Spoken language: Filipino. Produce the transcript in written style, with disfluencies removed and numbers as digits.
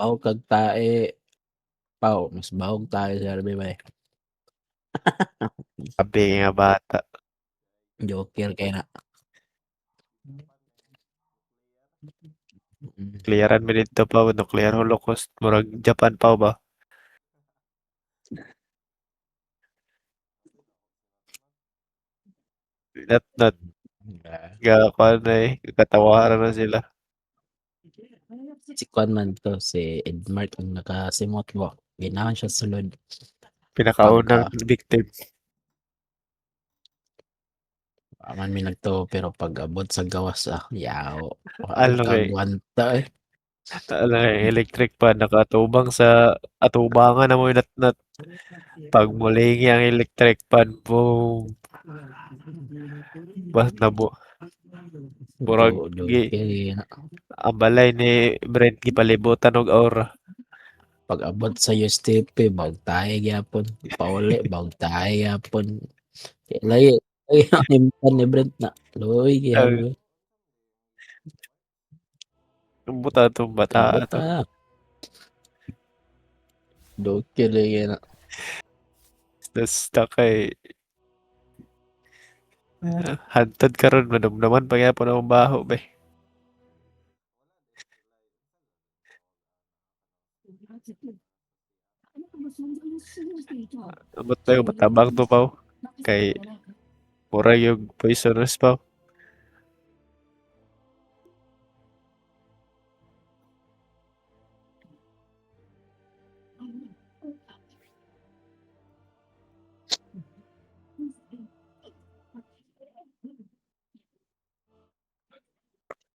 Bahog kag tae, pao mas bahog tayo sa Arby bay. Sabi nga bata. Joker kay na. Clearan mi dito pa nuclear holocaust murag Japan pa ba? Not ga kuan na katawaran na sila. Si Kwan man to, si Edmart ang nakasimot mo. Ginawan siya sulod. Pinakaunang Pagka, victim. aman mi nagto, pero pag abot sa gawas yaw. Wala Ano kay kagwanta eh. ano kay electric pan nakatubang sa atubangan na mo nat pag mulingi ang electric pan boom. Bas nabo murag gi Joker na. ang balay ni Brent gipalibutan og aura. Pag abot sa USTP, bawag tayo gyapon. Pauli, bawag tayo gyapon. Layo, layo ang impan ni Brent na. Loy, Ang gihabi. buta tong bata Ambot to. na. Joker lagi na. Basta kay hantod karon manumnaman pa gyapon ang baho be. Amot na yung matabang to paw. Kay mura yung poisonous paw.